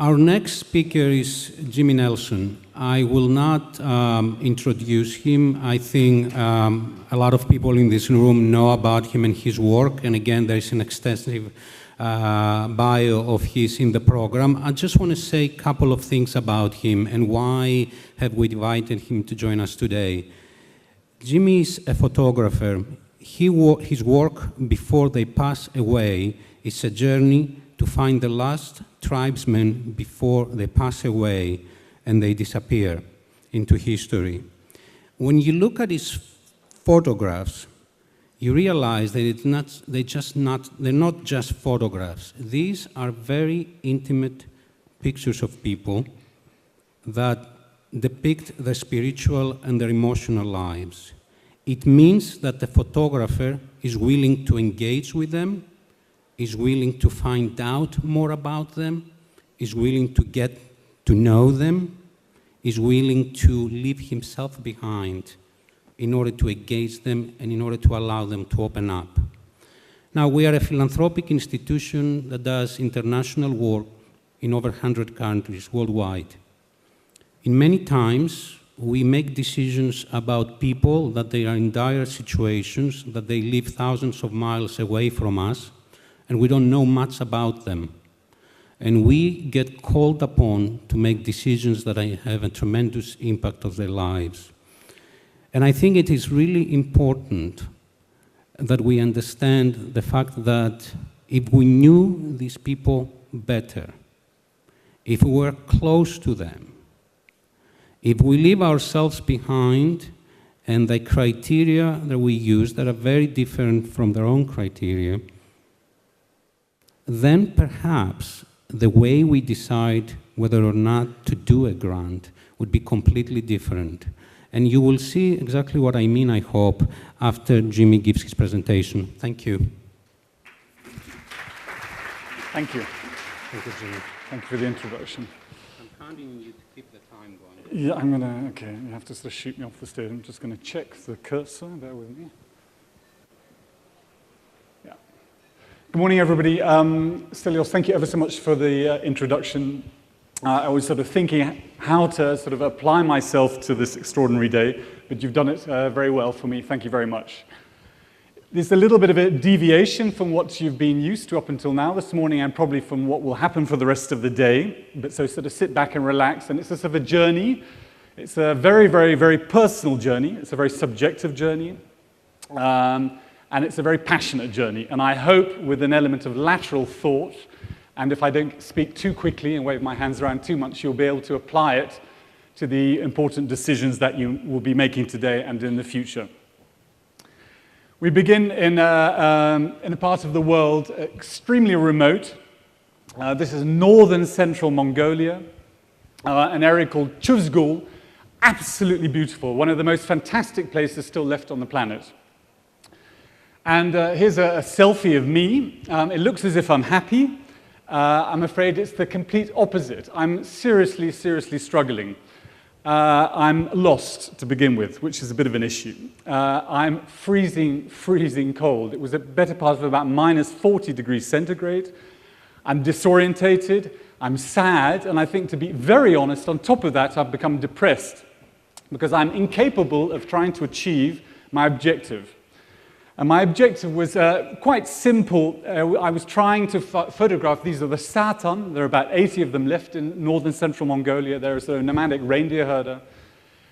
Our next speaker is Jimmy Nelson. I will not introduce him. I think a lot of people in this room know about him and his work, and again, there is an extensive bio of his in the program. I just want to say a couple of things about him and why have we invited him to join us today. Jimmy is a photographer. His work before they pass away is a journey to find the last tribesmen before they pass away and they disappear into history. When you look at his photographs, you realize that they're not just photographs. These are very intimate pictures of people that depict their spiritual and their emotional lives. It means that the photographer is willing to engage with them, is willing to find out more about them, is willing to get to know them, is willing to leave himself behind in order to engage them and in order to allow them to open up. Now, we are a philanthropic institution that does international work in over 100 countries worldwide. In many times, we make decisions about people that they are in dire situations, that they live thousands of miles away from us, and we don't know much about them. And we get called upon to make decisions that have a tremendous impact on their lives. And I think it is really important that we understand the fact that if we knew these people better, if we were close to them, if we leave ourselves behind and the criteria that we use that are very different from their own criteria, then perhaps the way we decide whether or not to do a grant would be completely different. And you will see exactly what I mean, I hope, after Jimmy gives his presentation. Thank you. Thank you. Thank you, Jimmy. Thank you for the introduction. I'm counting on you to keep the time going. Yeah, I'm going to, okay, you have to sort of shoot me off the stage. I'm just going to check the cursor, bear with me. Yeah. Good morning, everybody. Stavros, thank you ever so much for the introduction. I was sort of thinking how to sort of apply myself to this extraordinary day, but you've done it very well for me. Thank you very much. There's a little bit of a deviation from what you've been used to up until now this morning, and probably from what will happen for the rest of the day. But so sort of sit back and relax, and it's a sort of a journey. It's a very, very, very personal journey. It's a very subjective journey. And it's a very passionate journey. And I hope with an element of lateral thought, and if I don't speak too quickly and wave my hands around too much, you'll be able to apply it to the important decisions that you will be making today and in the future. We begin in a part of the world extremely remote. This is northern central Mongolia, an area called Chuzgul. Absolutely beautiful, one of the most fantastic places still left on the planet. And here's a selfie of me. It looks as if I'm happy. I'm afraid it's the complete opposite. I'm seriously, seriously struggling. I'm lost to begin with, which is a bit of an issue. I'm freezing, freezing cold. It was a better part of about minus 40 degrees centigrade. I'm disorientated. I'm sad. And I think, to be very honest, on top of that, I've become depressed because I'm incapable of trying to achieve my objective. And my objective was quite simple. I was trying to photograph, these are the Satan. There are about 80 of them left in northern central Mongolia. There is a nomadic reindeer herder.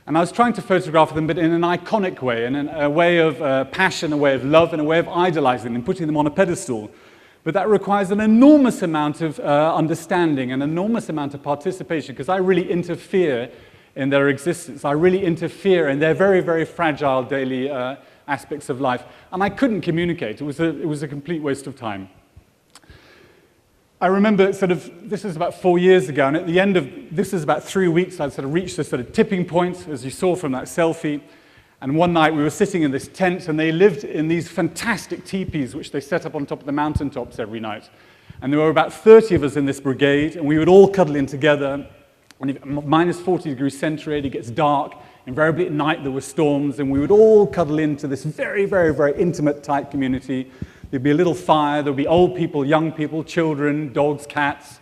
And I was trying to photograph them, but in an iconic way, in a way of passion, a way of love, and a way of idolizing them, putting them on a pedestal. But that requires an enormous amount of understanding, an enormous amount of participation, because I really interfere in their existence. I really interfere in their very, very fragile daily aspects of life, and I couldn't communicate. It was a complete waste of time. I remember this is about 4 years ago, and at the end of, this is about 3 weeks, I'd sort of reached this sort of tipping point, as you saw from that selfie, and one night we were sitting in this tent, and they lived in these fantastic teepees, which they set up on top of the mountaintops every night. And there were about 30 of us in this brigade, and we would all cuddle in together, and minus 40 degrees centigrade, it gets dark. Invariably at night there were storms, and we would all cuddle into this very, very, very intimate, tight community. There'd be a little fire, there'd be old people, young people, children, dogs, cats,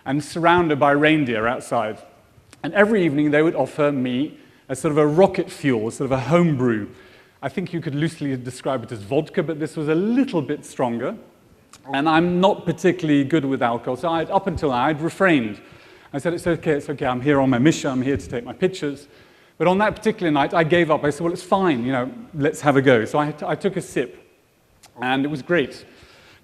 and surrounded by reindeer outside. And every evening they would offer me a sort of a rocket fuel, sort of a home brew. I think you could loosely describe it as vodka, but this was a little bit stronger. And I'm not particularly good with alcohol, so up until now I'd refrained. I said, it's okay, I'm here on my mission, I'm here to take my pictures. But on that particular night, I gave up. I said, well, it's fine, let's have a go. So I took a sip, and it was great.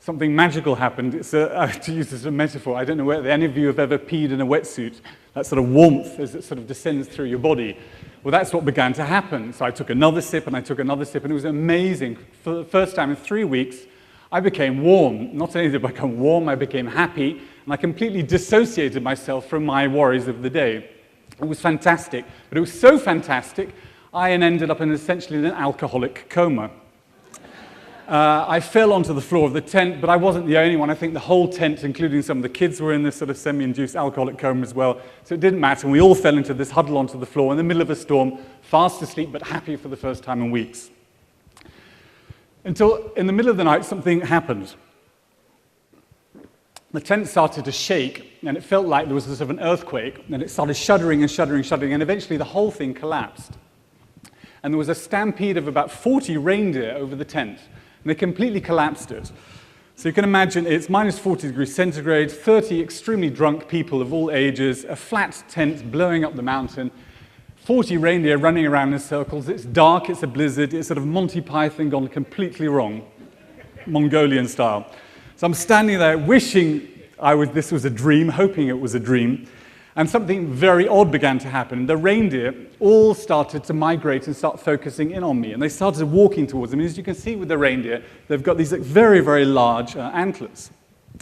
Something magical happened. To use this as a metaphor, I don't know whether any of you have ever peed in a wetsuit, that sort of warmth as it sort of descends through your body. Well, that's what began to happen. So I took another sip, and I took another sip, and it was amazing. For the first time in 3 weeks, I became warm. Not only did I become warm, I became happy, and I completely dissociated myself from my worries of the day. It was fantastic, but it was so fantastic, I ended up in essentially an alcoholic coma. I fell onto the floor of the tent, but I wasn't the only one. I think the whole tent, including some of the kids, were in this sort of semi-induced alcoholic coma as well, so it didn't matter. And we all fell into this huddle onto the floor in the middle of a storm, fast asleep, but happy for the first time in weeks. Until in the middle of the night, something happened. The tent started to shake, and it felt like there was a sort of an earthquake, and it started shuddering and shuddering and shuddering, and eventually the whole thing collapsed. And there was a stampede of about 40 reindeer over the tent, and they completely collapsed it. So you can imagine it's minus 40 degrees centigrade, 30 extremely drunk people of all ages, a flat tent blowing up the mountain, 40 reindeer running around in circles. It's dark, it's a blizzard, it's sort of Monty Python gone completely wrong, Mongolian style. So I'm standing there wishing this was a dream, hoping it was a dream, and something very odd began to happen. The reindeer all started to migrate and start focusing in on me, and they started walking towards me. As you can see with the reindeer, they've got these very, very large antlers.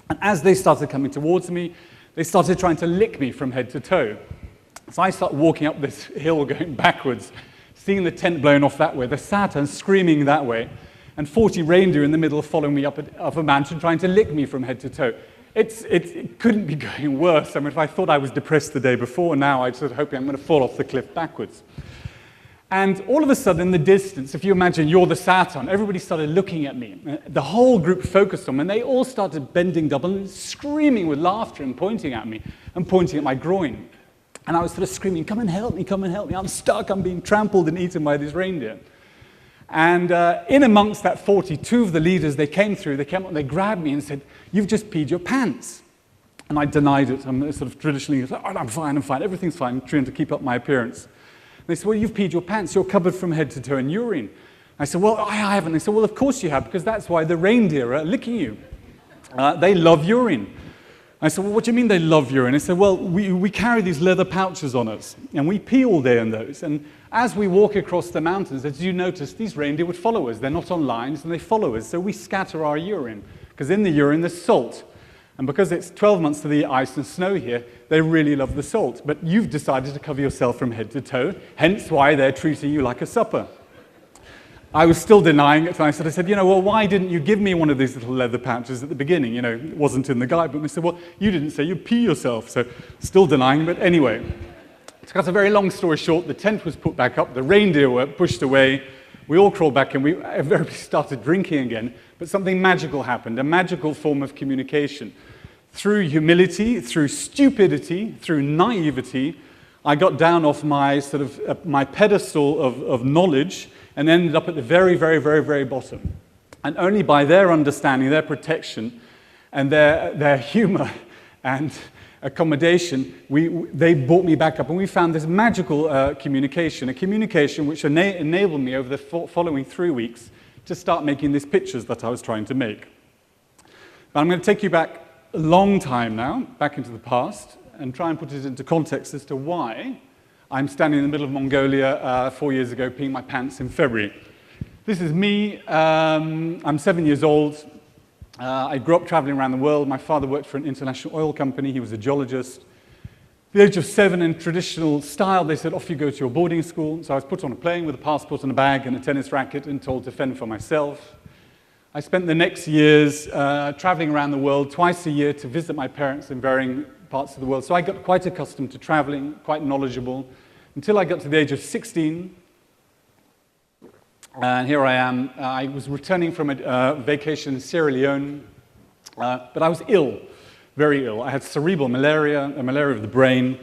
And as they started coming towards me, they started trying to lick me from head to toe. So I started walking up this hill going backwards, seeing the tent blown off that way, the Saturn screaming that way, and 40 reindeer in the middle following me up a mountain trying to lick me from head to toe. It couldn't be going worse. I mean, if I thought I was depressed the day before, now I'm sort of hoping I'm going to fall off the cliff backwards. And all of a sudden, in the distance, if you imagine you're the Saturn, everybody started looking at me. The whole group focused on me, and they all started bending double and screaming with laughter and pointing at me and pointing at my groin. And I was sort of screaming, come and help me, I'm stuck, I'm being trampled and eaten by these reindeer. And in amongst that 42 of the leaders, they came through, they came up, they grabbed me and said, you've just peed your pants. And I denied it. I'm sort of traditionally, oh, I'm fine, everything's fine, I'm trying to keep up my appearance. And they said, well, you've peed your pants, you're covered from head to toe in urine. I said, well, I haven't. They said, well, of course you have, because that's why the reindeer are licking you. They love urine. I said, well, what do you mean they love urine? They said, well, we carry these leather pouches on us, and we pee all day in those. And as we walk across the mountains, as you notice, these reindeer would follow us. They're not on lines, and they follow us. So we scatter our urine, because in the urine there's salt. And because it's 12 months to the ice and snow here, they really love the salt. But you've decided to cover yourself from head to toe, hence why they're treating you like a supper. I was still denying it, and I said, well, why didn't you give me one of these little leather pouches at the beginning? It wasn't in the guidebook. They said, well, you didn't say you'd pee yourself. So still denying, but anyway. To cut a very long story short, the tent was put back up, the reindeer were pushed away, we all crawled back, and everybody started drinking again, but something magical happened, a magical form of communication. Through humility, through stupidity, through naivety, I got down off my my pedestal of knowledge and ended up at the very, very, very, very bottom. And only by their understanding, their protection, and their humor and accommodation, they brought me back up. And we found this magical communication, a communication which enabled me over the following 3 weeks to start making these pictures that I was trying to make. But I'm going to take you back a long time now, back into the past, and try and put it into context as to why I'm standing in the middle of Mongolia 4 years ago, peeing my pants in February. This is me. I'm 7 years old. I grew up traveling around the world. My father worked for an international oil company. He was a geologist. At the age of 7, in traditional style, they said, off you go to your boarding school. So I was put on a plane with a passport and a bag and a tennis racket and told to fend for myself. I spent the next years traveling around the world twice a year to visit my parents in varying parts of the world. So I got quite accustomed to traveling, quite knowledgeable, until I got to the age of 16. And here I am. I was returning from a vacation in Sierra Leone, but I was ill. very ill. I had cerebral malaria, a malaria of the brain,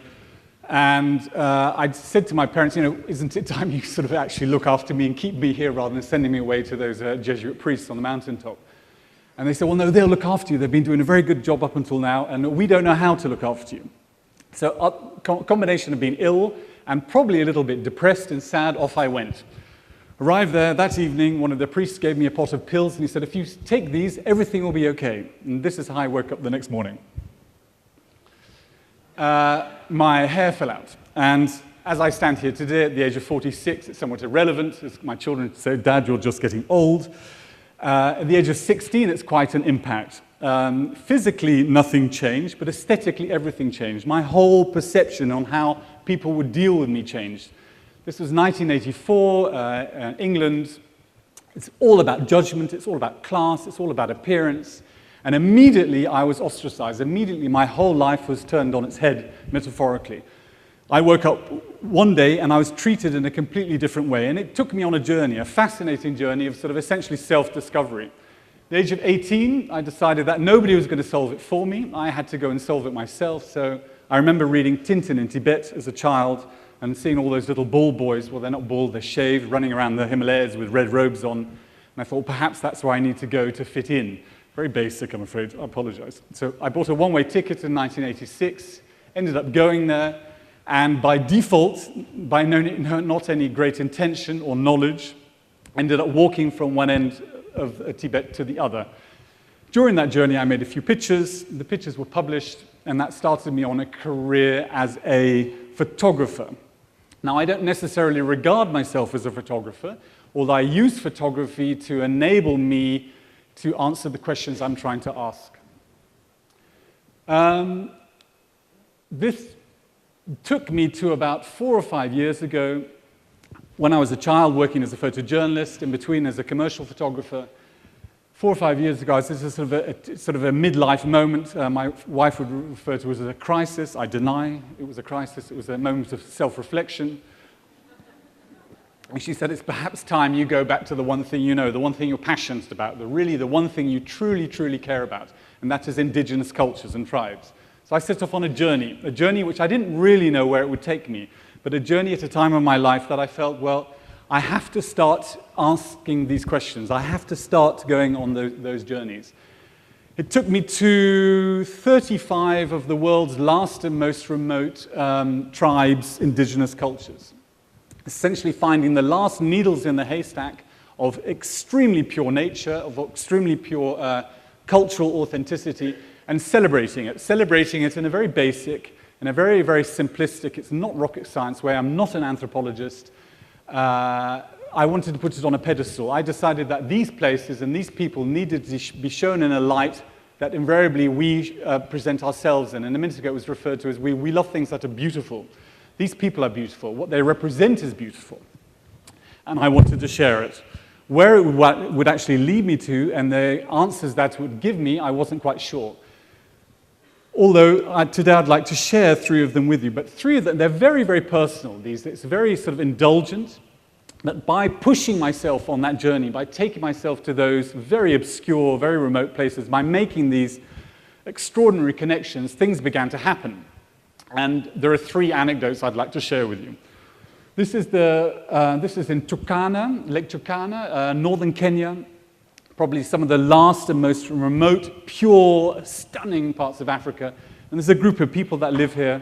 and I said to my parents, isn't it time you sort of actually look after me and keep me here rather than sending me away to those Jesuit priests on the mountaintop? And they said, well, no, they'll look after you. They've been doing a very good job up until now, and we don't know how to look after you. So a combination of being ill and probably a little bit depressed and sad, off I went. Arrived there that evening, one of the priests gave me a pot of pills, and he said, if you take these, everything will be okay. And this is how I woke up the next morning. My hair fell out. And as I stand here today at the age of 46, it's somewhat irrelevant. As my children say, Dad, you're just getting old. At the age of 16, it's quite an impact. Physically, nothing changed, but aesthetically, everything changed. My whole perception on how people would deal with me changed. This was 1984, England. It's all about judgment, it's all about class, it's all about appearance. And immediately I was ostracized. Immediately my whole life was turned on its head, metaphorically. I woke up one day and I was treated in a completely different way. And it took me on a journey, a fascinating journey of sort of essentially self-discovery. At the age of 18, I decided that nobody was going to solve it for me. I had to go and solve it myself. So I remember reading Tintin in Tibet as a child and seeing all those little ball boys. Well, they're not bald, they're shaved, running around the Himalayas with red robes on. And I thought, well, perhaps that's where I need to go to fit in. Very basic, I'm afraid. I apologize. So I bought a one-way ticket in 1986, ended up going there, and by default, by not any great intention or knowledge, ended up walking from one end of Tibet to the other. During that journey, I made a few pictures. The pictures were published, and that started me on a career as a photographer. Now, I don't necessarily regard myself as a photographer, although I use photography to enable me to answer the questions I'm trying to ask. This took me to about 4 or 5 years ago when I was a child working as a photojournalist, in between as a commercial photographer. 4 or 5 years ago, this is sort of a midlife moment. My wife would refer to it as a crisis. I deny it was a crisis. It was a moment of self-reflection. And she said, it's perhaps time you go back to the one thing you know, the one thing you're passionate about, the one thing you truly, truly care about, and that is indigenous cultures and tribes. So I set off on a journey which I didn't really know where it would take me, but a journey at a time of my life that I felt, well, I have to start asking these questions. I have to start going on those journeys. It took me to 35 of the world's last and most remote tribes, indigenous cultures. Essentially finding the last needles in the haystack of extremely pure nature, of extremely pure cultural authenticity, and celebrating it in a very basic, in a very, very simplistic, it's not rocket science way. I'm not an anthropologist. I wanted to put it on a pedestal. I decided that these places and these people needed to be shown in a light that invariably we present ourselves in. And a minute ago it was referred to as we love things that are beautiful. These people are beautiful. What they represent is beautiful. And I wanted to share it. Where it would actually lead me to and the answers that it would give me, I wasn't quite sure. Although today I'd like to share 3 of them with you. But 3 of them, they're very, very personal. It's very sort of indulgent. But by pushing myself on that journey, by taking myself to those very obscure, very remote places, by making these extraordinary connections, things began to happen. And there are 3 anecdotes I'd like to share with you. This is in Turkana, Lake Turkana, northern Kenya, probably some of the last and most remote, pure, stunning parts of Africa. And there's a group of people that live here.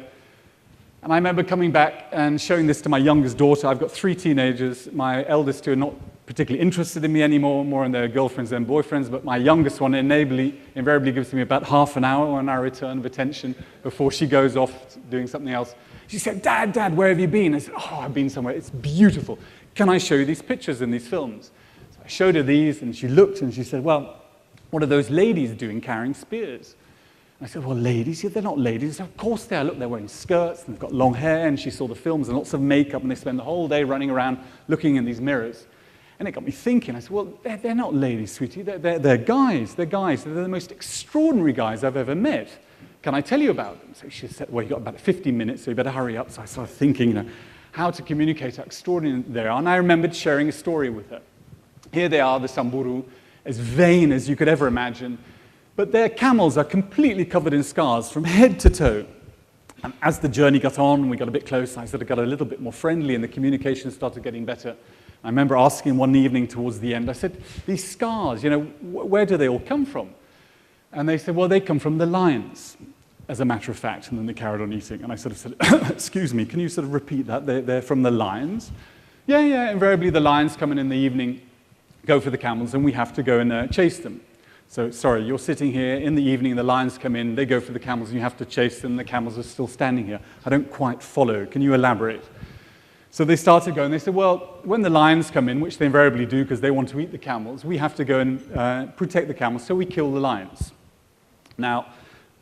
And I remember coming back and showing this to my youngest daughter. I've got 3 teenagers. My eldest 2 are not particularly interested in me anymore, more in their girlfriends than boyfriends, but my youngest one invariably gives me about half an hour on our return of attention before she goes off doing something else. She said, Dad, where have you been? I said, I've been somewhere. It's beautiful. Can I show you these pictures and these films? So I showed her these, and she looked, and she said, well, what are those ladies doing carrying spears? And I said, well, ladies? Yeah, they're not ladies. Said, of course they are. Look, they're wearing skirts, and they've got long hair, and she saw the films and lots of makeup, and they spend the whole day running around looking in these mirrors. And it got me thinking. I said, well, they're not ladies, sweetie. They're guys. They're guys. They're the most extraordinary guys I've ever met. Can I tell you about them? So she said, well, you've got about 15 minutes, so you better hurry up. So I started thinking, how to communicate how extraordinary they are. And I remembered sharing a story with her. Here they are, the Samburu, as vain as you could ever imagine. But their camels are completely covered in scars from head to toe. And as the journey got on, we got a bit closer, I sort of got a little bit more friendly and the communication started getting better. I remember asking one evening towards the end, I said, these scars, where do they all come from? And they said, well, they come from the lions, as a matter of fact. And then they carried on eating. And I sort of said, excuse me, can you sort of repeat that? They're from the lions? Yeah, invariably the lions come in the evening, go for the camels, and we have to go and chase them. So, sorry, you're sitting here in the evening, the lions come in, they go for the camels, and you have to chase them, the camels are still standing here. I don't quite follow. Can you elaborate? So they started going, they said, well, when the lions come in, which they invariably do because they want to eat the camels, we have to go and protect the camels, so we kill the lions. Now,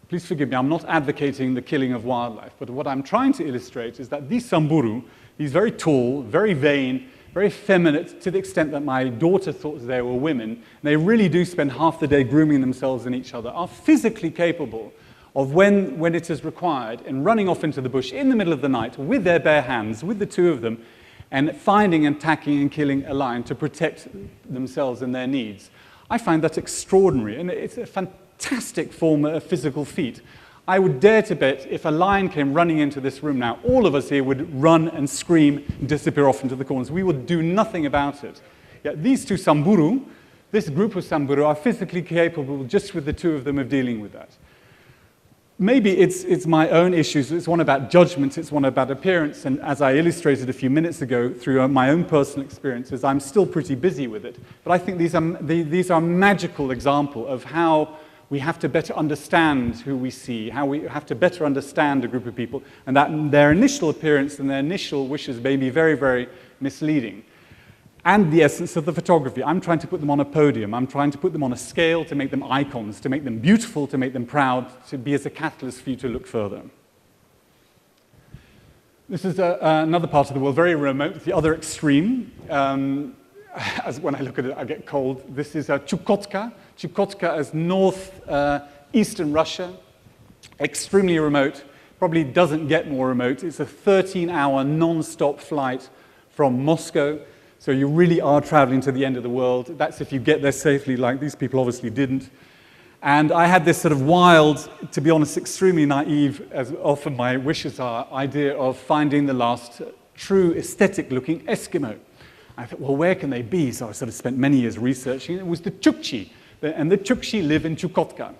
please forgive me, I'm not advocating the killing of wildlife, but what I'm trying to illustrate is that these Samburu, these very tall, very vain, very effeminate, to the extent that my daughter thought they were women, and they really do spend half the day grooming themselves and each other, are physically capable of when it is required and running off into the bush in the middle of the night with their bare hands, with the two of them, and finding and attacking and killing a lion to protect themselves and their needs. I find that extraordinary, and it's a fantastic form of physical feat. I would dare to bet if a lion came running into this room now, all of us here would run and scream and disappear off into the corners. We would do nothing about it. Yet these two Samburu, this group of Samburu, are physically capable, just with the two of them, of dealing with that. Maybe it's my own issues. It's one about judgment. It's one about appearance. And as I illustrated a few minutes ago through my own personal experiences, I'm still pretty busy with it. But I think these are a magical example of how we have to better understand who we see, how we have to better understand a group of people, and that their initial appearance and their initial wishes may be very, very misleading. And the essence of the photography. I'm trying to put them on a podium. I'm trying to put them on a scale to make them icons, to make them beautiful, to make them proud, to be as a catalyst for you to look further. This is another part of the world, very remote, the other extreme. As when I look at it, I get cold. This is Chukotka. Chukotka is northeastern Russia, extremely remote, probably doesn't get more remote. It's a 13-hour non-stop flight from Moscow, so you really are traveling to the end of the world. That's if you get there safely, like these people obviously didn't. And I had this sort of wild, to be honest, extremely naive, as often my wishes are, idea of finding the last true aesthetic-looking Eskimo. I thought, well, where can they be? So I sort of spent many years researching. It was the Chukchi, and the Chukchi live in Chukotka.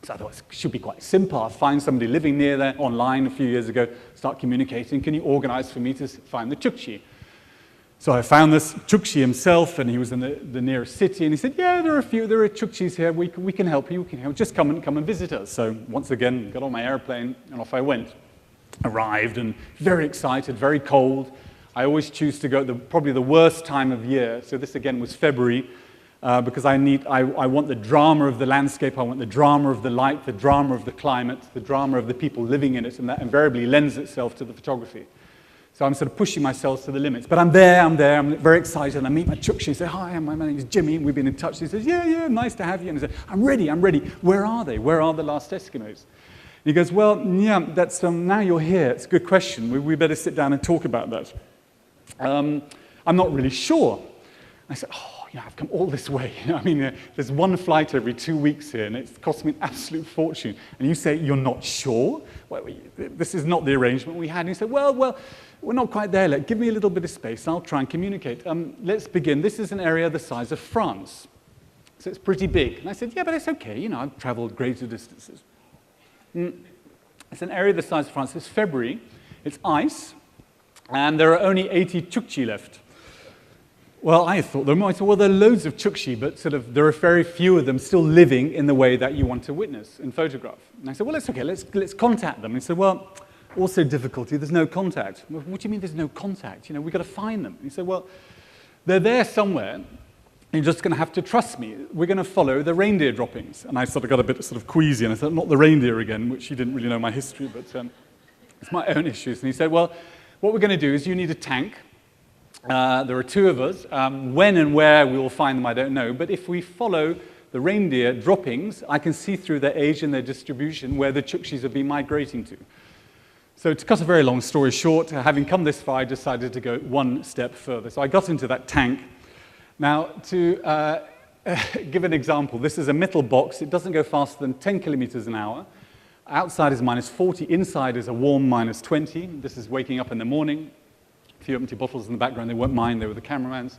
So I thought it should be quite simple. I'll find somebody living near there online a few years ago, start communicating. Can you organize for me to find the Chukchi? So I found this Chukchi himself, and he was in the nearest city, and he said, yeah, there are Chukchis here. We can help you. Just come and visit us. So once again, got on my airplane, and off I went. Arrived, and very excited, very cold. I always choose to go at probably the worst time of year. So this again was February, because I want the drama of the landscape, I want the drama of the light, the drama of the climate, the drama of the people living in it, and that invariably lends itself to the photography. So I'm sort of pushing myself to the limits. But I'm I'm very excited. I meet my Chukchi and say, hi, my name is Jimmy, and we've been in touch. He says, yeah, nice to have you. And I said, I'm ready. Where are they? Where are the last Eskimos? And he goes, well, yeah, that's now you're here. It's a good question. We better sit down and talk about that. I'm not really sure. I said, I've come all this way. There's one flight every 2 weeks here, and it's cost me an absolute fortune. And you say, you're not sure? Well, this is not the arrangement we had. And he said, well, we're not quite there yet. Give me a little bit of space, and I'll try and communicate. Let's begin. This is an area the size of France, so it's pretty big. And I said, yeah, but it's okay. I've traveled greater distances. It's an area the size of France. It's February. It's ice. And there are only 80 Chukchi left. Well, I thought there might. Well, there are loads of Chukchi, but there are very few of them still living in the way that you want to witness and photograph. And I said, well, it's okay. Let's contact them. And he said, well, also difficulty. There's no contact. Well, what do you mean there's no contact? We've got to find them. And he said, well, they're there somewhere. You're just going to have to trust me. We're going to follow the reindeer droppings. And I sort of got a bit sort of queasy, and I said, not the reindeer again, which he didn't really know my history, but it's my own issues. And he said, well, what we're going to do is you need a tank. There are two of us. When and where we will find them, I don't know. But if we follow the reindeer droppings, I can see through their age and their distribution where the Chukchis have been migrating to. So to cut a very long story short, having come this far, I decided to go one step further. So I got into that tank. Now, to give an example. This is a metal box. It doesn't go faster than 10 kilometers an hour. Outside is -40. Inside is a warm -20. This is waking up in the morning. A few empty bottles in the background. They weren't mine. They were the cameraman's.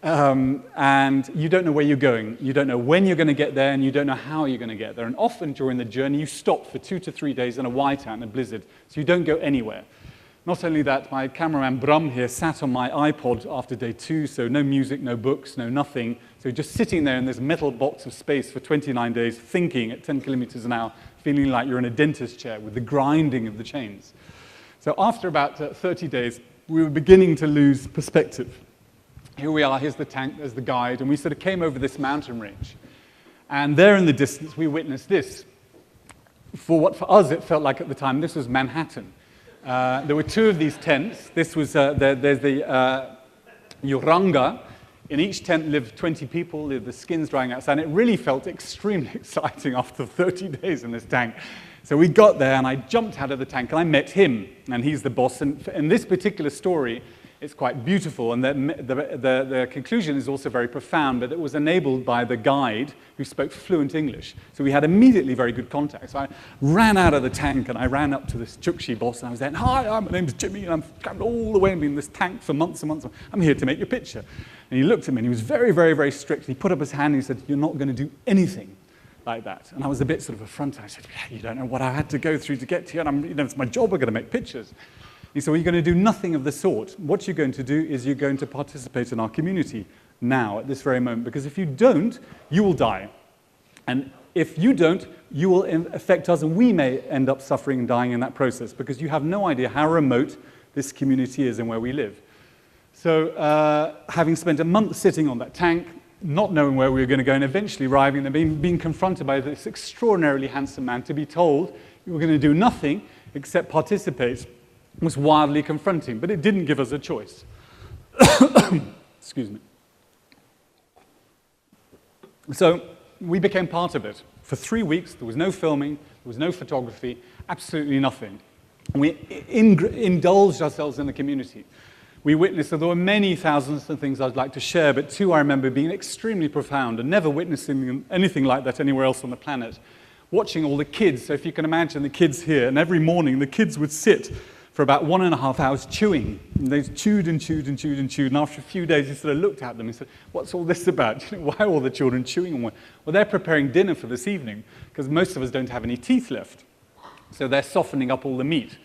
And you don't know where you're going. You don't know when you're going to get there, and you don't know how you're going to get there. And often during the journey, you stop for 2 to 3 days in a whiteout and a blizzard, so you don't go anywhere. Not only that, my cameraman Brum here sat on my iPod after day 2, so no music, no books, no nothing. So just sitting there in this metal box of space for 29 days, thinking at 10 kilometers an hour, feeling like you're in a dentist chair with the grinding of the chains. So after about 30 days, we were beginning to lose perspective. Here we are, here's the tank, there's the guide, and we sort of came over this mountain range. And there in the distance, we witnessed this. For what for us it felt like at the time, this was Manhattan. There were 2 of these tents. This was, there's the Yoranga. In each tent lived 20 people, the skins drying outside, and it really felt extremely exciting after 30 days in this tank. So we got there, and I jumped out of the tank, and I met him, and he's the boss. And in this particular story, it's quite beautiful, and the conclusion is also very profound, but it was enabled by the guide who spoke fluent English. So we had immediately very good contact. So I ran out of the tank, and I ran up to this Chukchi boss, and I was there, "Hi, my name's Jimmy, and I've traveled all the way and been in this tank for months and months. I'm here to make your picture." And he looked at me, and he was very, very, very strict. He put up his hand, and he said, "You're not going to do anything like that." And I was a bit sort of affronted. I said, "Yeah, you don't know what I had to go through to get here, and it's my job, I've got to make pictures." He said, "Well, you're going to do nothing of the sort. What you're going to do is you're going to participate in our community now, at this very moment, because if you don't, you will die. And if you don't, you will affect us, and we may end up suffering and dying in that process, because you have no idea how remote this community is and where we live." So having spent a month sitting on that tank, not knowing where we were going to go, and eventually arriving and being confronted by this extraordinarily handsome man, to be told you were going to do nothing except participate was wildly confronting, but it didn't give us a choice. Excuse me. So we became part of it. For 3 weeks, there was no filming, there was no photography, absolutely nothing. We indulged ourselves in the community. We witnessed that there were many thousands of things I'd like to share, but 2 I remember being extremely profound and never witnessing anything like that anywhere else on the planet. Watching all the kids, so if you can imagine the kids here, and every morning the kids would sit for about 1.5 hours chewing. And they chewed and chewed and chewed and chewed, and after a few days he sort of looked at them and said, "What's all this about? Why are all the children chewing?" Well, they're preparing dinner for this evening, because most of us don't have any teeth left. So they're softening up all the meat.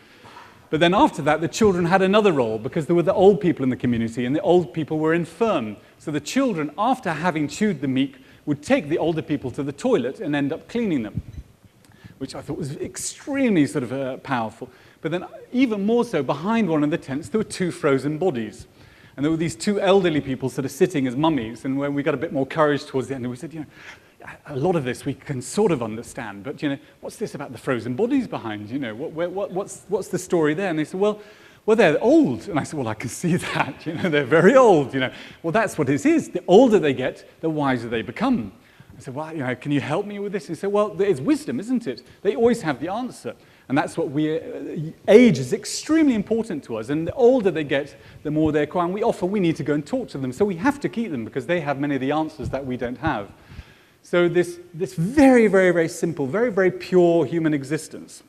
But then after that, the children had another role, because there were the old people in the community, and the old people were infirm. So the children, after having chewed the meat, would take the older people to the toilet and end up cleaning them, which I thought was extremely sort of powerful. But then even more so, behind one of the tents, there were 2 frozen bodies. And there were these 2 elderly people sort of sitting as mummies. And when we got a bit more courage towards the end, we said, a lot of this we can sort of understand, but, what's this about the frozen bodies behind? What's the story there? And they said, well, they're old. And I said, well, I can see that. They're very old. Well, that's what it is. The older they get, the wiser they become. I said, well, can you help me with this? And he said, well, it's wisdom, isn't it? They always have the answer. And that's what age is extremely important to us. And the older they get, the more they acquire. And we need to go and talk to them. So we have to keep them, because they have many of the answers that we don't have. So this very, very, very simple, very, very pure human existence,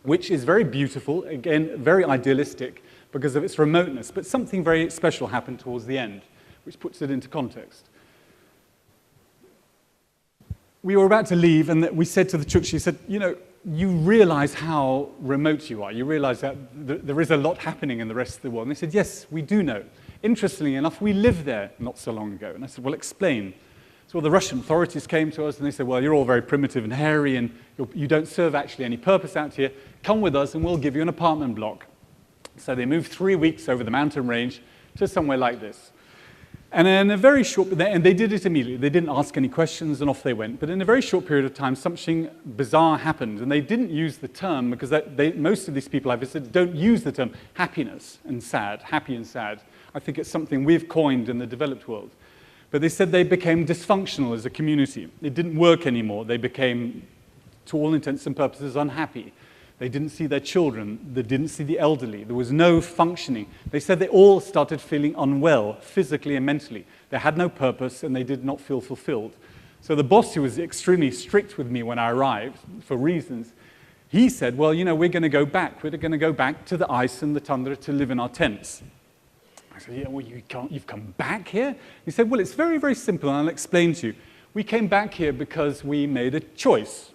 which is very beautiful, again, very idealistic because of its remoteness. But something very special happened towards the end, which puts it into context. We were about to leave, and we said to the Chukchi, said, you realize how remote you are. You realize that there is a lot happening in the rest of the world. And they said, yes, we do know. Interestingly enough, we lived there not so long ago. And I said, well, explain. So the Russian authorities came to us, and they said, well, you're all very primitive and hairy, and you don't serve actually any purpose out here. Come with us, and we'll give you an apartment block. So they moved 3 weeks over the mountain range to somewhere like this. And in a very short, and they did it immediately. They didn't ask any questions, and off they went. But in a very short period of time, something bizarre happened, and they didn't use the term, because most of these people I visited don't use the term happiness and sad, happy and sad. I think it's something we've coined in the developed world. But they said they became dysfunctional as a community. It didn't work anymore. They became, to all intents and purposes, unhappy. They didn't see their children. They didn't see the elderly. There was no functioning. They said they all started feeling unwell, physically and mentally. They had no purpose, and they did not feel fulfilled. So the boss, who was extremely strict with me when I arrived, for reasons, he said, well, we're going to go back. We're going to go back to the ice and the tundra to live in our tents. I said, yeah, well, you've come back here? He said, well, it's very, very simple, and I'll explain to you. We came back here because we made a choice.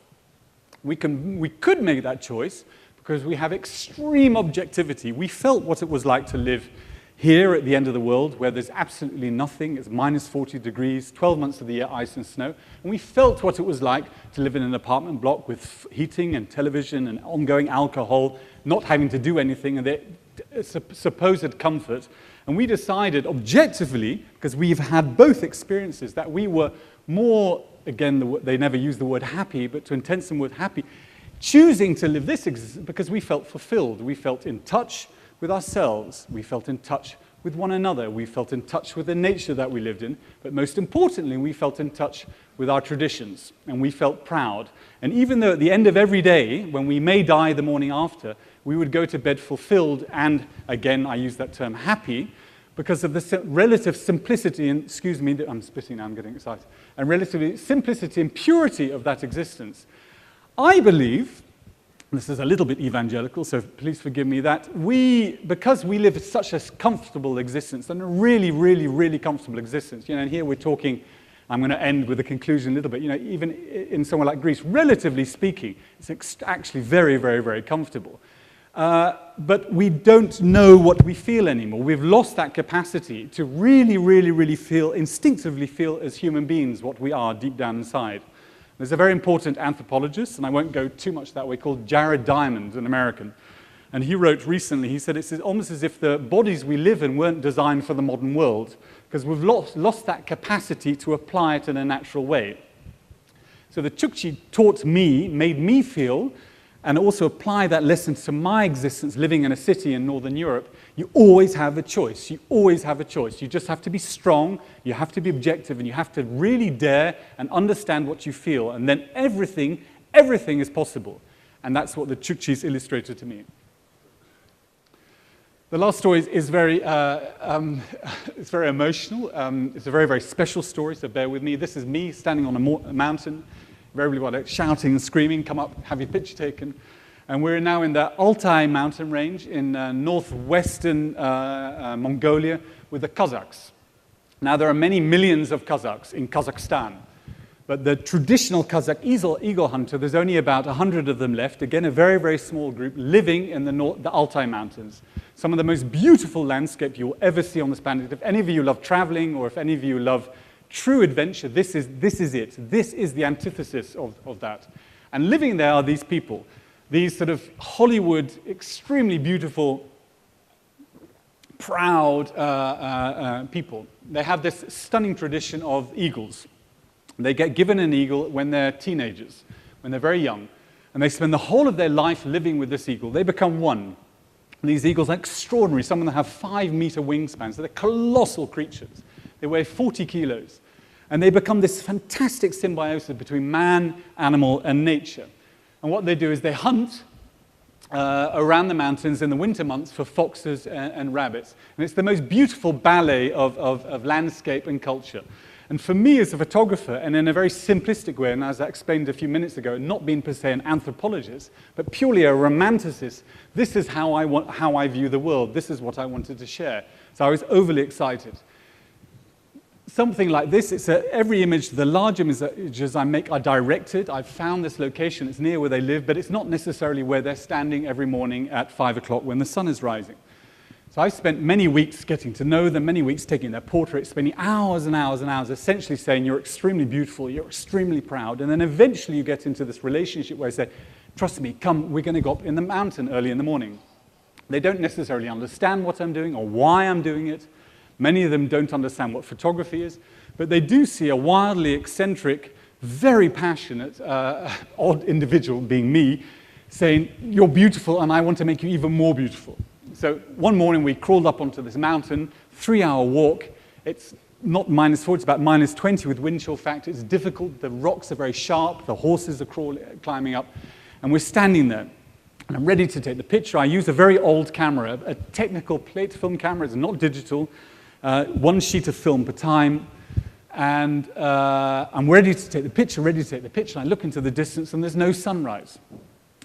We could make that choice because we have extreme objectivity. We felt what it was like to live here at the end of the world, where there's absolutely nothing. It's minus 40 degrees, 12 months of the year, ice and snow. And we felt what it was like to live in an apartment block with heating and television and ongoing alcohol, not having to do anything, and the supposed comfort. And we decided objectively, because we've had both experiences, that we were more, again, they never use the word happy, but to intense the word happy, choosing to live this existence because we felt fulfilled. We felt in touch with ourselves. We felt in touch with one another. We felt in touch with the nature that we lived in. But most importantly, we felt in touch with our traditions, and we felt proud. And even though at the end of every day, when we may die the morning after, we would go to bed fulfilled and, again, I use that term, happy, because of the relative simplicity, and excuse me, I'm spitting now, I'm getting excited, and relative simplicity and purity of that existence. I believe, this is a little bit evangelical, so please forgive me, that because we live such a comfortable existence, and a really, really, really comfortable existence, and here we're talking, I'm going to end with a conclusion a little bit, even in somewhere like Greece, relatively speaking, it's actually very, very, very comfortable. But we don't know what we feel anymore. We've lost that capacity to really, really, really feel, instinctively feel as human beings what we are deep down inside. There's a very important anthropologist, and I won't go too much that way, called Jared Diamond, an American. And he wrote recently, he said it's almost as if the bodies we live in weren't designed for the modern world, because we've lost that capacity to apply it in a natural way. So the Chukchi taught me, made me feel, and also apply that lesson to my existence living in a city in Northern Europe, you always have a choice. You always have a choice. You just have to be strong, you have to be objective, and you have to really dare and understand what you feel. And then everything is possible. And that's what the Chukchis illustrated to me. The last story is very, it's very emotional. It's a very, very special story, so bear with me. This is me standing on a mountain, everybody shouting and screaming, come up, have your picture taken. And we're now in the Altai mountain range in northwestern Mongolia with the Kazakhs. Now, there are many millions of Kazakhs in Kazakhstan, but the traditional Kazakh eagle hunter, there's only about 100 of them left, again, a very, very small group living in the Altai mountains. Some of the most beautiful landscape you'll ever see on this planet. If any of you love traveling, or if any of you love true adventure, this is it. This is the antithesis of that. And living there are these people, these sort of Hollywood, extremely beautiful, proud people. They have this stunning tradition of eagles. They get given an eagle when they're teenagers, when they're very young, and they spend the whole of their life living with this eagle. They become one. These eagles are extraordinary. Some of them have 5-meter wingspans. So they're colossal creatures. They weigh 40 kilos. And they become this fantastic symbiosis between man, animal, and nature. And what they do is they hunt around the mountains in the winter months for foxes and rabbits. And it's the most beautiful ballet of landscape and culture. And for me as a photographer, and in a very simplistic way, and as I explained a few minutes ago, not being per se an anthropologist, but purely a romanticist, this is how I view the world. This is what I wanted to share. So I was overly excited. Something like this, every image, the large images I make are directed. I've found this location, it's near where they live, but it's not necessarily where they're standing every morning at 5 o'clock when the sun is rising. So I've spent many weeks getting to know them, many weeks taking their portraits, spending hours and hours and hours essentially saying, you're extremely beautiful, you're extremely proud. And then eventually you get into this relationship where I say, trust me, come, we're going to go up in the mountain early in the morning. They don't necessarily understand what I'm doing or why I'm doing it. Many of them don't understand what photography is, but they do see a wildly eccentric, very passionate, odd individual, being me, saying, you're beautiful and I want to make you even more beautiful. So one morning we crawled up onto this mountain, 3-hour walk. It's not -4, it's about -20 with wind chill factor. It's difficult, the rocks are very sharp, the horses are climbing up, and we're standing there. and I'm ready to take the picture. I use a very old camera, a technical plate film camera. It's not digital, one sheet of film per time. And I'm ready to take the picture, and I look into the distance, and there's no sunrise.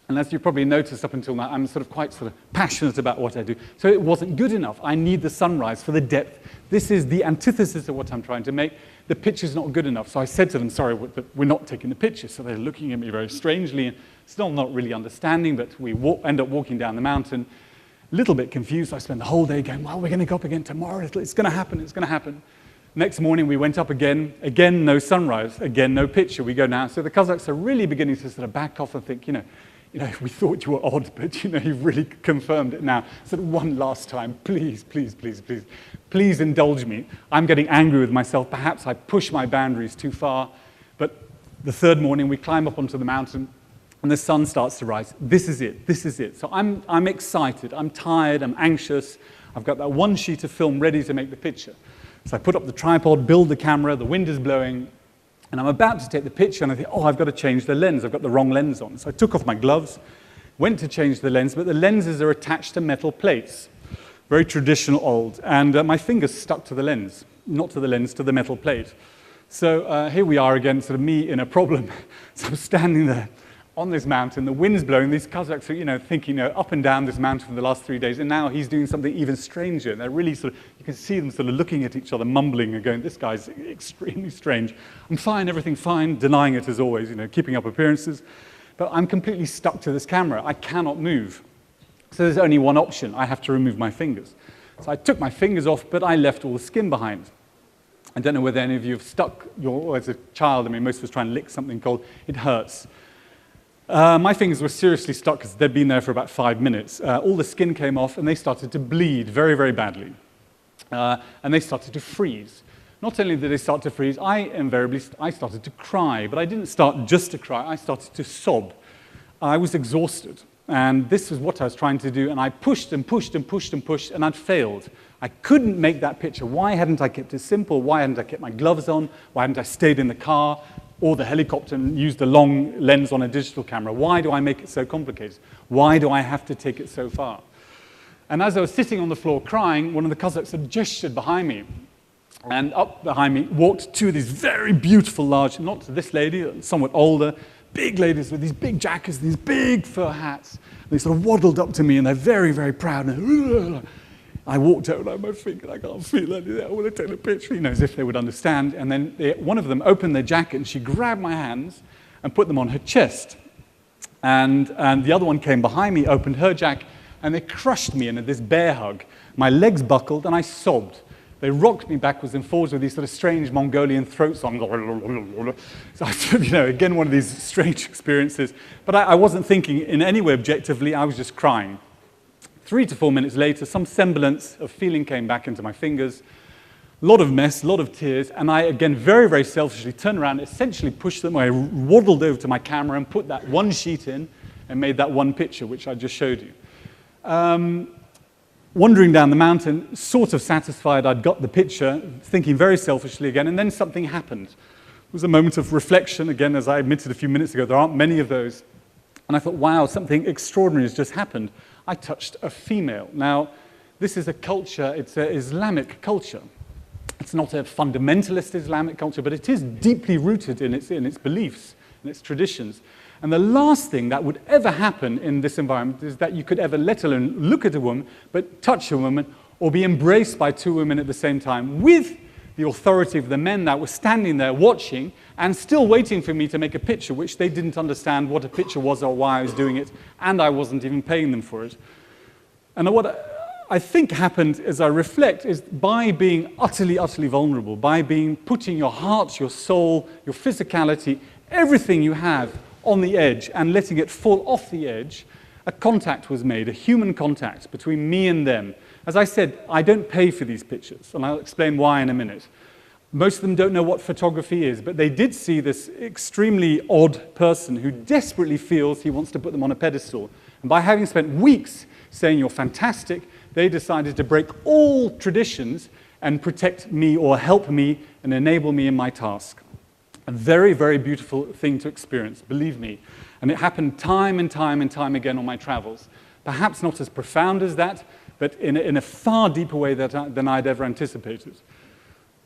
And as you probably noticed up until now, I'm quite passionate about what I do. So it wasn't good enough. I need the sunrise for the depth. This is the antithesis of what I'm trying to make. The picture's not good enough. So I said to them, sorry, we're not taking the picture. So they're looking at me very strangely and still not really understanding, but we end up walking down the mountain. A little bit confused. I spent the whole day going, well, we're going to go up again tomorrow. It's going to happen. It's going to happen. Next morning, we went up again. Again, no sunrise. Again, no picture. We go now. So the Kazakhs are really beginning to back off and think, we thought you were odd, but you've really confirmed it now. One last time, please, please, please, please, please indulge me. I'm getting angry with myself. Perhaps I push my boundaries too far. But the third morning, we climb up onto the mountain, and the sun starts to rise. This is it. This is it. So I'm excited. I'm tired. I'm anxious. I've got that one sheet of film ready to make the picture. So I put up the tripod, build the camera. The wind is blowing. And I'm about to take the picture, and I think, I've got to change the lens. I've got the wrong lens on. So I took off my gloves, went to change the lens, but the lenses are attached to metal plates. Very traditional old. And my fingers stuck to the lens, not to the lens, to the metal plate. So here we are again, me in a problem. So I'm standing there on this mountain, the wind's blowing, these Kazakhs are, thinking, up and down this mountain for the last 3 days, and now he's doing something even stranger. And they're really you can see them looking at each other, mumbling and going, this guy's extremely strange. I'm fine, everything fine, denying it as always, keeping up appearances. But I'm completely stuck to this camera. I cannot move. So there's only one option. I have to remove my fingers. So I took my fingers off, but I left all the skin behind. I don't know whether any of you have stuck as a child, most of us try and lick something cold. It hurts. My fingers were seriously stuck because they'd been there for about 5 minutes. All the skin came off, and they started to bleed very, very badly. And they started to freeze. Not only did they start to freeze, I started to cry. But I didn't start just to cry. I started to sob. I was exhausted. And this was what I was trying to do. And I pushed and pushed and pushed and pushed, and I'd failed. I couldn't make that picture. Why hadn't I kept it simple? Why hadn't I kept my gloves on? Why hadn't I stayed in the car or the helicopter and used a long lens on a digital camera? Why do I make it so complicated? Why do I have to take it so far? And as I was sitting on the floor crying, one of the Kazakhs had gestured behind me. And up behind me walked two of these very beautiful, large, not this lady, somewhat older, big ladies with these big jackets, these big fur hats. They waddled up to me, and they're very, very proud. And I walked over, and I had my finger, I can't feel anything. I want to take a picture, as if they would understand. And then one of them opened their jacket, and she grabbed my hands and put them on her chest. And the other one came behind me, opened her jacket, and they crushed me in this bear hug. My legs buckled, and I sobbed. They rocked me backwards and forwards with these strange Mongolian throat songs. So, again, one of these strange experiences. But I wasn't thinking in any way objectively. I was just crying. 3 to 4 minutes later, some semblance of feeling came back into my fingers. A lot of mess, a lot of tears. And I, again, very, very selfishly turned around, essentially pushed them. I waddled over to my camera and put that one sheet in and made that one picture, which I just showed you. Wandering down the mountain, sort of satisfied I'd got the picture, thinking very selfishly again, and then something happened. It was a moment of reflection. Again, as I admitted a few minutes ago, there aren't many of those. And I thought, wow, something extraordinary has just happened. I touched a female. Now, this is a culture, it's an Islamic culture. It's not a fundamentalist Islamic culture, but it is deeply rooted in its beliefs and its traditions. And the last thing that would ever happen in this environment is that you could ever, let alone look at a woman, but touch a woman, or be embraced by 2 women at the same time, with the authority of the men that were standing there watching and still waiting for me to make a picture, which they didn't understand what a picture was or why I was doing it, and I wasn't even paying them for it. And what I think happened, as I reflect, is by being utterly, utterly vulnerable, by putting your heart, your soul, your physicality, everything you have on the edge and letting it fall off the edge, a contact was made, a human contact between me and them. As I said, I don't pay for these pictures, and I'll explain why in a minute. Most of them don't know what photography is, but they did see this extremely odd person who desperately feels he wants to put them on a pedestal. And by having spent weeks saying you're fantastic, they decided to break all traditions and protect me or help me and enable me in my task. A very, very beautiful thing to experience, believe me. And it happened time and time and time again on my travels. Perhaps not as profound as that, but in a far deeper way than I'd ever anticipated.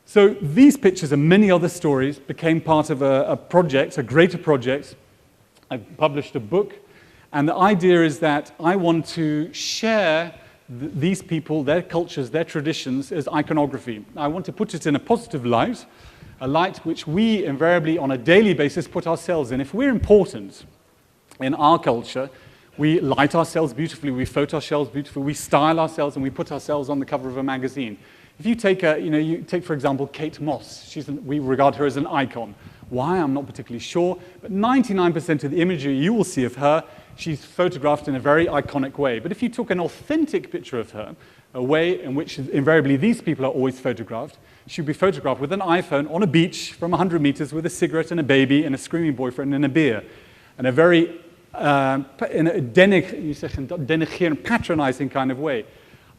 So these pictures and many other stories became part of a project, a greater project. I published a book, and the idea is that I want to share these people, their cultures, their traditions as iconography. I want to put it in a positive light, a light which we invariably on a daily basis put ourselves in. If we're important in our culture, we light ourselves beautifully, we photo ourselves beautifully, we style ourselves, and we put ourselves on the cover of a magazine. If you take, you take for example, Kate Moss, we regard her as an icon. Why? I'm not particularly sure, but 99% of the imagery you will see of her, she's photographed in a very iconic way. But if you took an authentic picture of her, a way in which invariably these people are always photographed, she'd be photographed with an iPhone on a beach from 100 meters with a cigarette and a baby and a screaming boyfriend and a beer. And a very in a denigrerend, patronizing kind of way.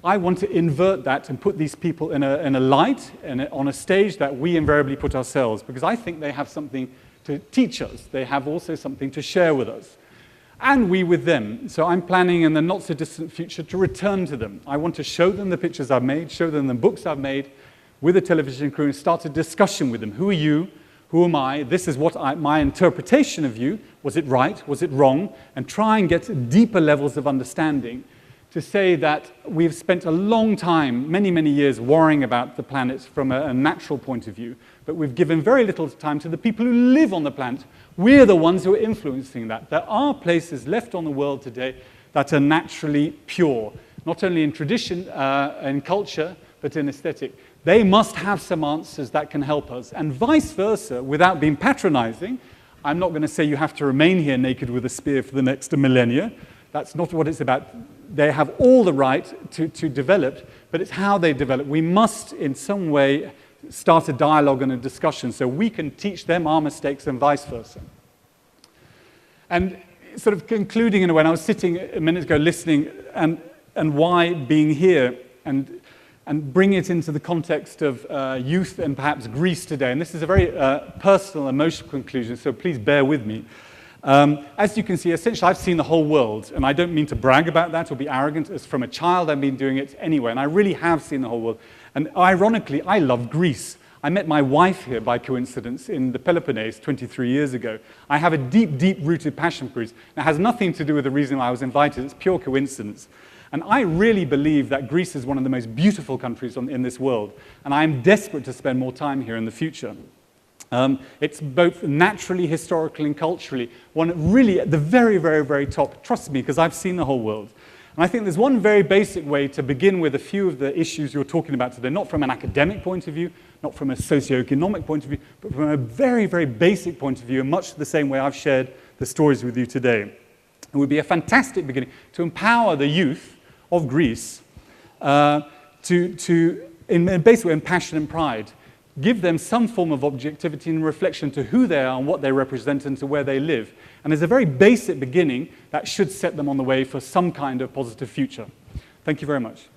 I want to invert that and put these people in a light and on a stage that we invariably put ourselves, because I think they have something to teach us. They have also something to share with us, and we with them. So I'm planning in the not-so-distant future to return to them. I want to show them the pictures I've made, show them the books I've made with a television crew, and start a discussion with them. Who are you? Who am I? This is what my interpretation of you. Was it right? Was it wrong? And try and get deeper levels of understanding, to say that we've spent a long time, many, many years, worrying about the planet from a natural point of view, but we've given very little time to the people who live on the planet. We're the ones who are influencing that. There are places left on the world today that are naturally pure, not only in tradition and culture, but in aesthetic. They must have some answers that can help us, and vice versa, without being patronizing. I'm not going to say you have to remain here naked with a spear for the next millennia. That's not what it's about. They have all the right to develop, but it's how they develop. We must, in some way, start a dialogue and a discussion so we can teach them our mistakes and vice versa. And sort of concluding in a way, and I was sitting a minute ago listening, and why being here, and bring it into the context of youth and perhaps Greece today. And this is a very personal, emotional conclusion, so please bear with me. As you can see, essentially, I've seen the whole world, and I don't mean to brag about that or be arrogant. As from a child, I've been doing it anyway, and I really have seen the whole world. And ironically, I love Greece. I met my wife here by coincidence in the Peloponnese 23 years ago. I have a deep, deep-rooted passion for Greece. It has nothing to do with the reason why I was invited. It's pure coincidence. And I really believe that Greece is one of the most beautiful countries in this world, and I am desperate to spend more time here in the future. It's both naturally, historically, and culturally one really at the very, very, very top. Trust me, because I've seen the whole world. And I think there's one very basic way to begin with a few of the issues you're talking about today, not from an academic point of view, not from a socioeconomic point of view, but from a very, very basic point of view, in much the same way I've shared the stories with you today. It would be a fantastic beginning to empower the youth of Greece in basically in passion and pride. Give them some form of objectivity and reflection to who they are and what they represent and to where they live. And as a very basic beginning, that should set them on the way for some kind of positive future. Thank you very much.